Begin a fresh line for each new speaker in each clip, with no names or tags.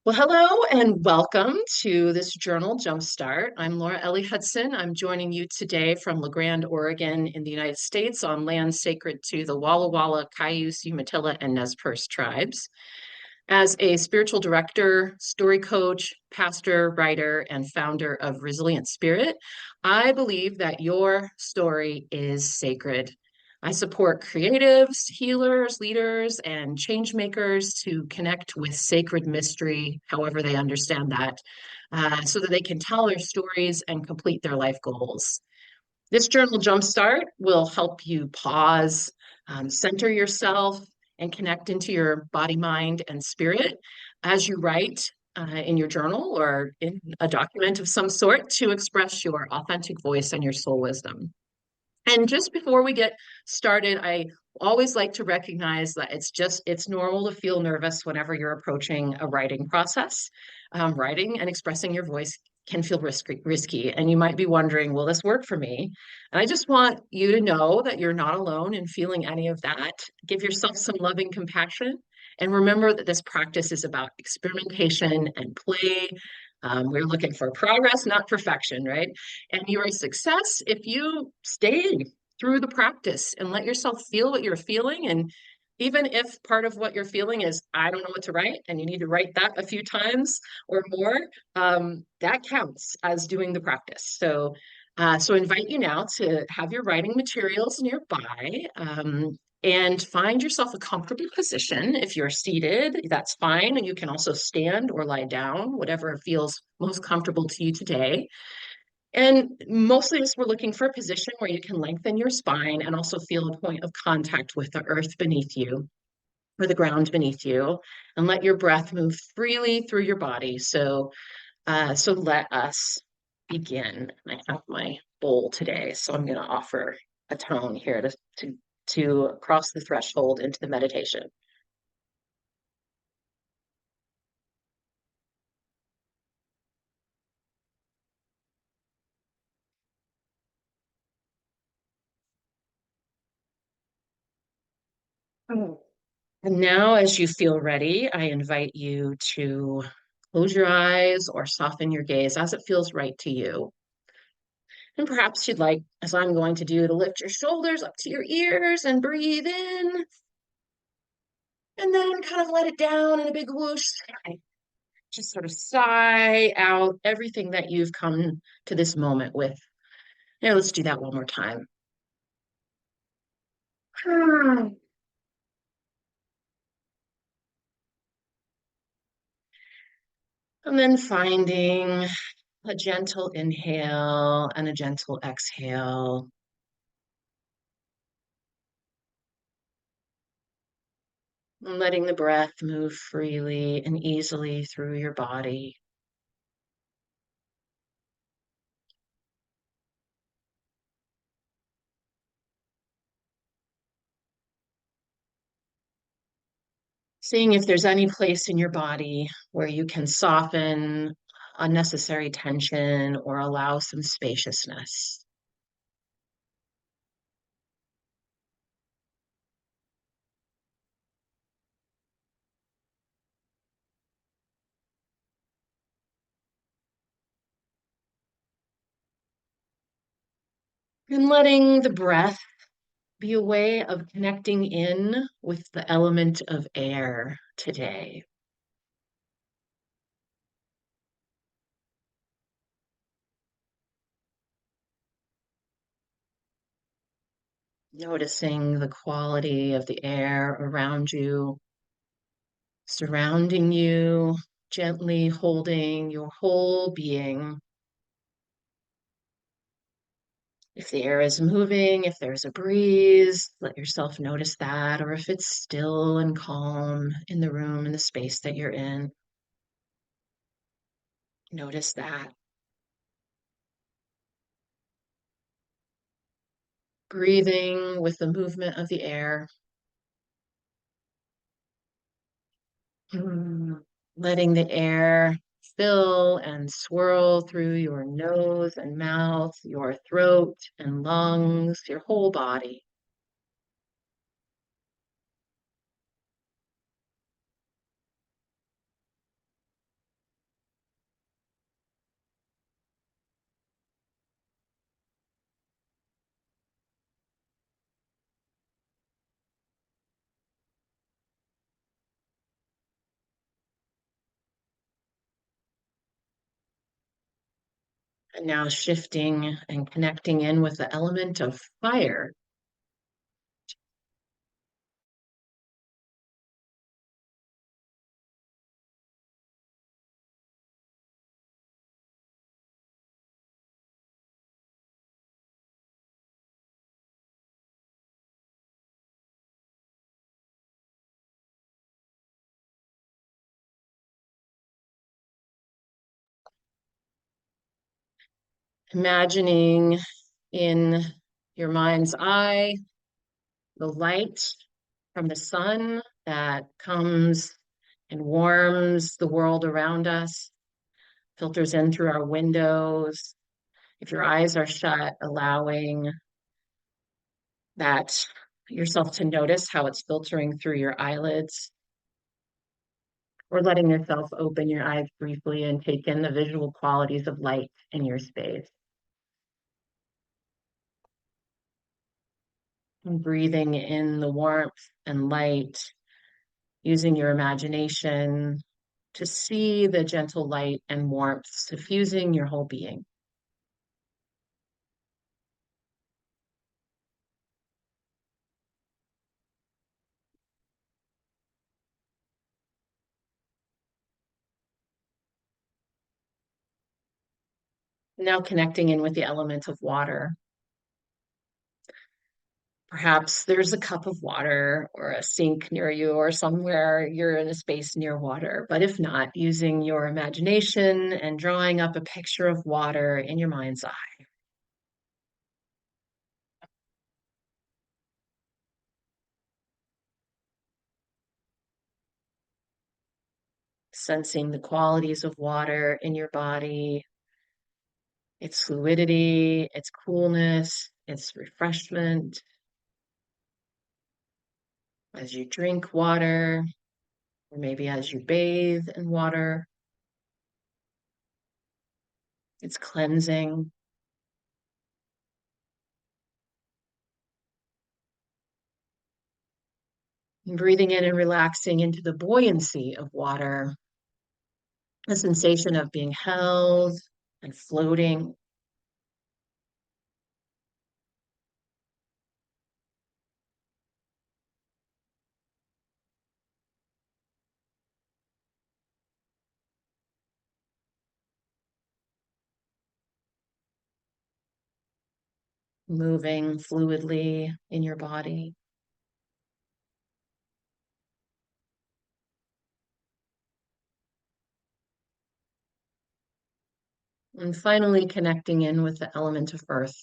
Well, hello and welcome to this journal Jumpstart. I'm Laura Elly Hudson. I'm joining you today from La Grande, Oregon, in the United States, on land sacred to the Walla Walla, Cayuse, Umatilla, and Nez Perce tribes. As a spiritual director, story coach, pastor, writer, and founder of Resilient Spirit, I believe that your story is sacred. I support creatives, healers, leaders, and change makers to connect with sacred mystery, however they understand that, so that they can tell their stories and complete their life goals. This journal jumpstart will help you pause, center yourself, and connect into your body, mind, and spirit as you write in your journal or in a document of some sort to express your authentic voice and your soul wisdom. And just before we get started, I always like to recognize that it's normal to feel nervous whenever you're approaching a writing process. Writing and expressing your voice can feel risky, and you might be wondering, will this work for me? And I just want you to know that you're not alone in feeling any of that. Give yourself some loving compassion, and remember that this practice is about experimentation and play. We're looking for progress, not perfection, right? And you're a success if you stay through the practice and let yourself feel what you're feeling. And even if part of what you're feeling is, I don't know what to write, and you need to write that a few times or more, that counts as doing the practice. So I invite you now to have your writing materials nearby. And find yourself a comfortable position. If you're seated, that's fine. And you can also stand or lie down, whatever feels most comfortable to you today. And mostly just we're looking for a position where you can lengthen your spine and also feel a point of contact with the earth beneath you or the ground beneath you, and let your breath move freely through your body. So let us begin. I have my bowl today, so I'm going to offer a tone here to cross the threshold into the meditation. Oh. And now, as you feel ready, I invite you to close your eyes or soften your gaze as it feels right to you. And perhaps you'd like, as I'm going to do, to lift your shoulders up to your ears and breathe in, and then kind of let it down in a big whoosh. Just sort of sigh out everything that you've come to this moment with. Here, let's do that one more time. And then finding a gentle inhale and a gentle exhale. And letting the breath move freely and easily through your body. Seeing if there's any place in your body where you can soften unnecessary tension or allow some spaciousness. And letting the breath be a way of connecting in with the element of air today. Noticing the quality of the air around you, surrounding you, gently holding your whole being. If the air is moving, if there's a breeze, let yourself notice that, or if it's still and calm in the room, in the space that you're in, notice that. Breathing with the movement of the air. Letting the air fill and swirl through your nose and mouth, your throat and lungs, your whole body. And now shifting and connecting in with the element of fire. Imagining in your mind's eye the light from the sun that comes and warms the world around us, filters in through our windows. If your eyes are shut, allowing that yourself to notice how it's filtering through your eyelids, or letting yourself open your eyes briefly and take in the visual qualities of light in your space. And breathing in the warmth and light, using your imagination to see the gentle light and warmth suffusing your whole being. Now connecting in with the element of water. Perhaps there's a cup of water or a sink near you, or somewhere you're in a space near water. But if not, using your imagination and drawing up a picture of water in your mind's eye. Sensing the qualities of water in your body, its fluidity, its coolness, its refreshment. As you drink water, or maybe as you bathe in water, it's cleansing. And breathing in and relaxing into the buoyancy of water, a sensation of being held and floating. Moving fluidly in your body. And finally, connecting in with the element of earth,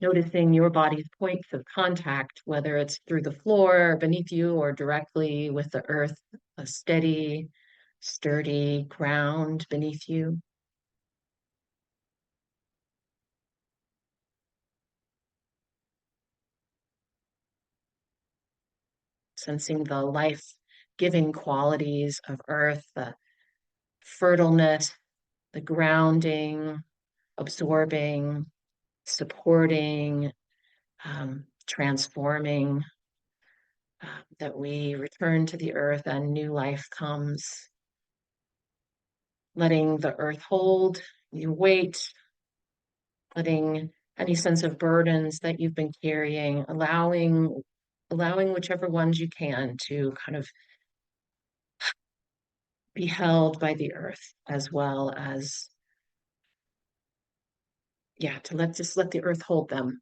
noticing your body's points of contact, whether it's through the floor beneath you or directly with the earth, a steady, sturdy ground beneath you. Sensing the life-giving qualities of earth, the fertileness, the grounding, absorbing, supporting, transforming, that we return to the earth and new life comes. Letting the earth hold your weight, letting any sense of burdens that you've been carrying, allowing whichever ones you can to kind of be held by the earth, as well as, yeah, to let the earth hold them.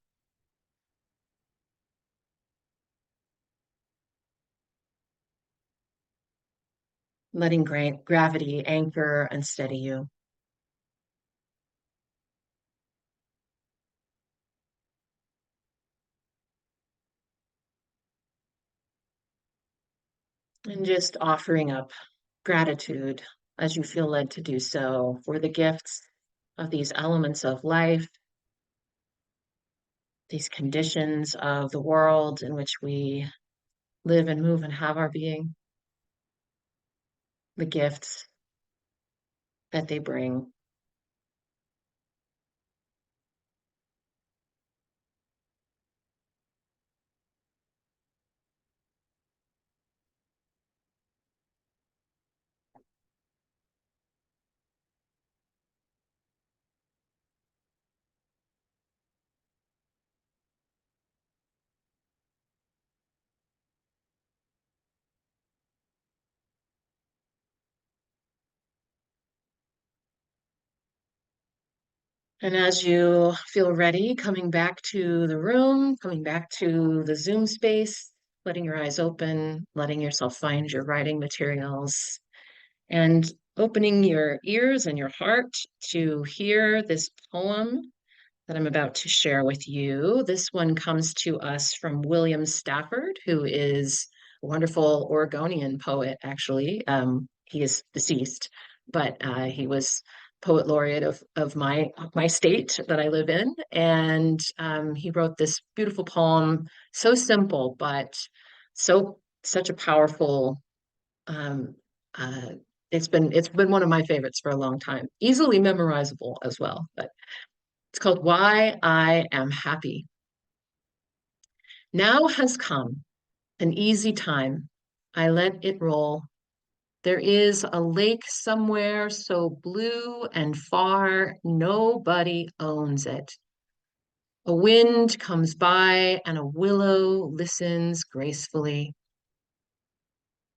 Letting gravity anchor and steady you. And just offering up gratitude as you feel led to do so for the gifts of these elements of life, these conditions of the world in which we live and move and have our being, the gifts that they bring. And as you feel ready, coming back to the room, coming back to the Zoom space, letting your eyes open, letting yourself find your writing materials, and opening your ears and your heart to hear this poem that I'm about to share with you. This one comes to us from William Stafford, who is a wonderful Oregonian poet, actually. He is deceased, but he was poet laureate of my state that I live in. And he wrote this beautiful poem, so simple, but such a powerful um, uh, it's been one of my favorites for a long time, easily memorizable as well. But it's called Why I Am Happy. Now has come an easy time. I let it roll. There is a lake somewhere so blue and far, nobody owns it. A wind comes by and a willow listens gracefully.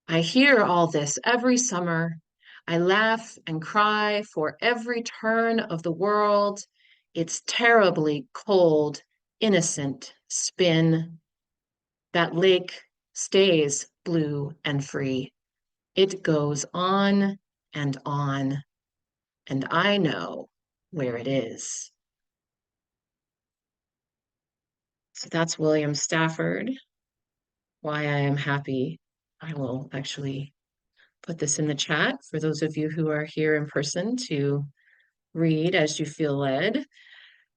I hear all this every summer. I laugh and cry for every turn of the world. It's terribly cold, innocent spin. That lake stays blue and free. It goes on, and I know where it is. So that's William Stafford, Why I Am Happy. I will actually put this in the chat for those of you who are here in person to read as you feel led.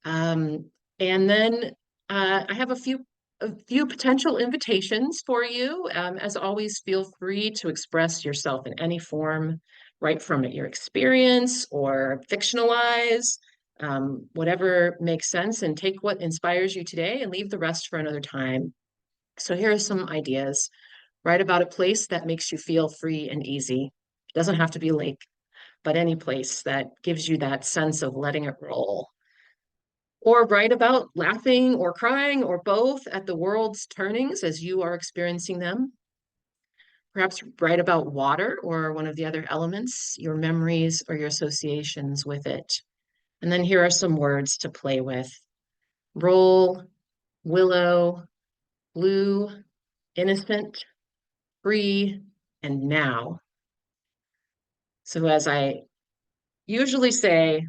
Um, and then I have a few potential invitations for you. As always, feel free to express yourself in any form, right from your experience or fictionalize, whatever makes sense, and take what inspires you today and leave the rest for another time. So here are some ideas. Write about a place that makes you feel free and easy. It doesn't have to be a lake, but any place that gives you that sense of letting it roll. Or write about laughing or crying or both at the world's turnings as you are experiencing them. Perhaps write about water or one of the other elements, your memories or your associations with it. And then here are some words to play with. Roll, willow, blue, innocent, free, and now. So as I usually say,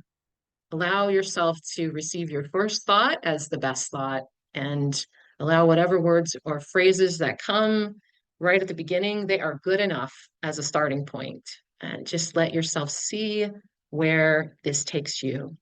allow yourself to receive your first thought as the best thought and allow whatever words or phrases that come right at the beginning, they are good enough as a starting point. And just let yourself see where this takes you.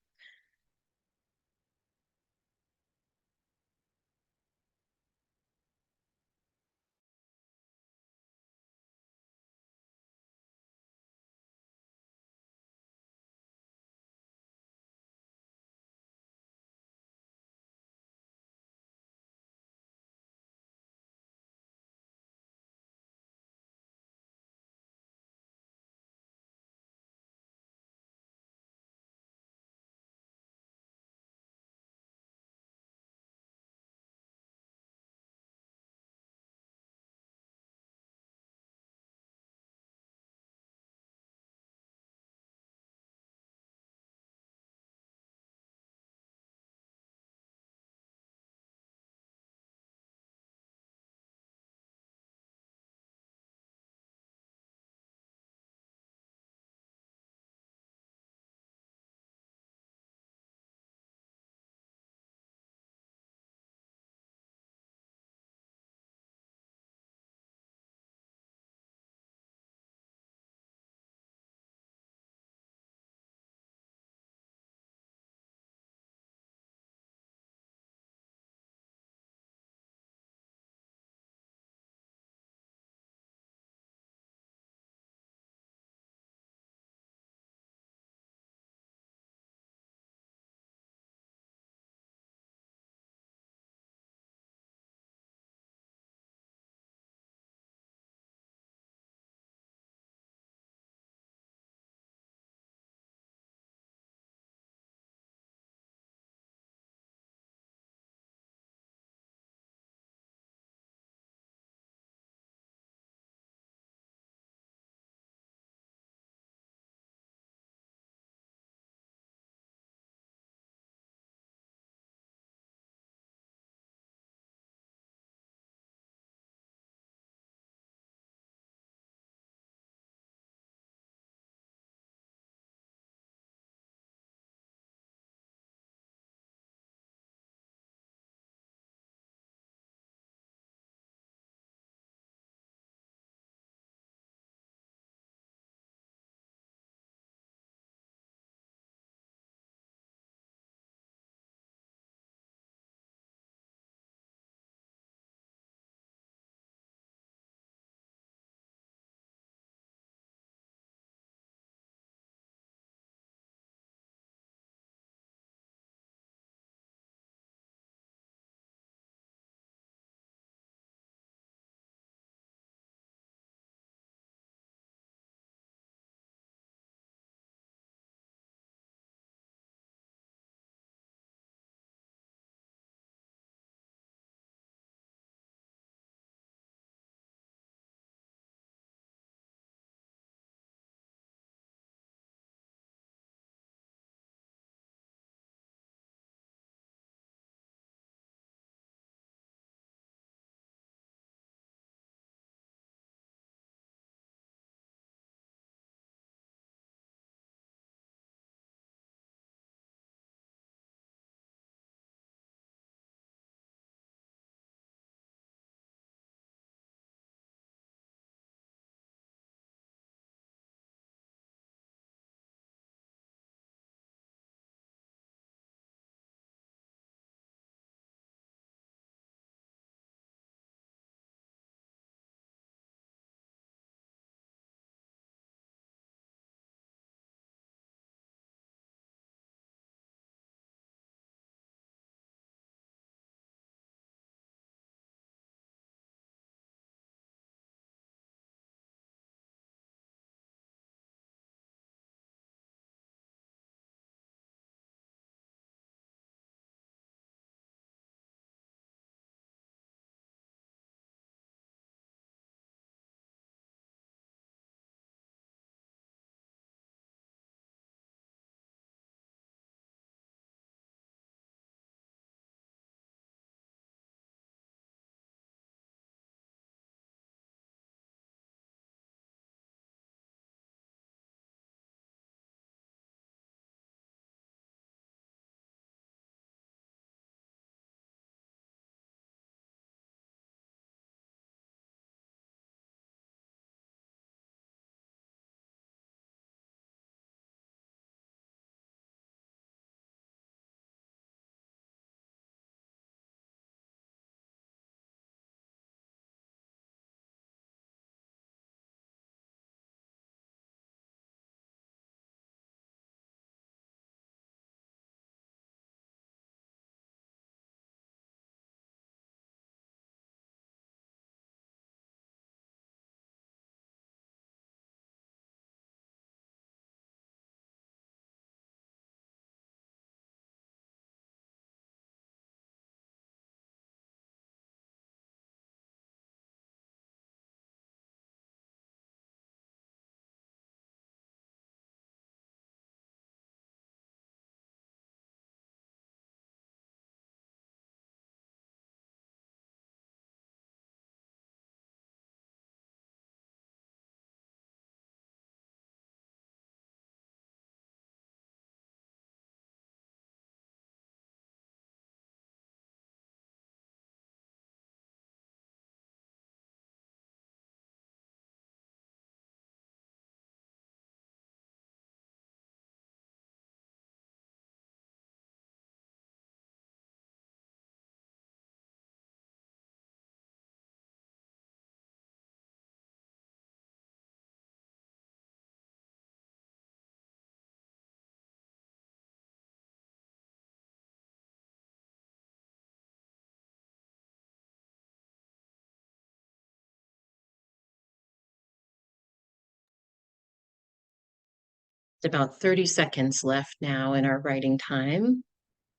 About 30 seconds left now in our writing time.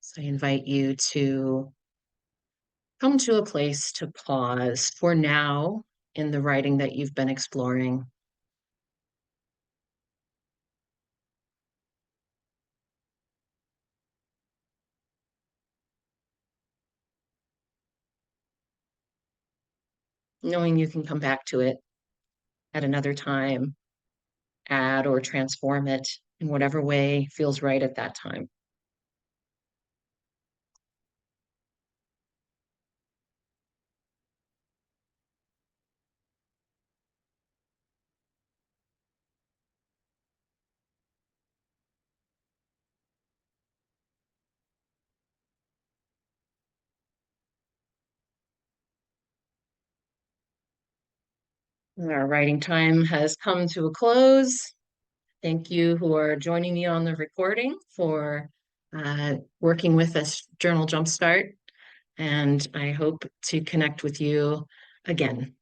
So I invite you to come to a place to pause for now in the writing that you've been exploring. Knowing you can come back to it at another time, add or transform it in whatever way feels right at that time. Our writing time has come to a close. Thank you who are joining me on the recording for working with us Journal Jumpstart. And I hope to connect with you again.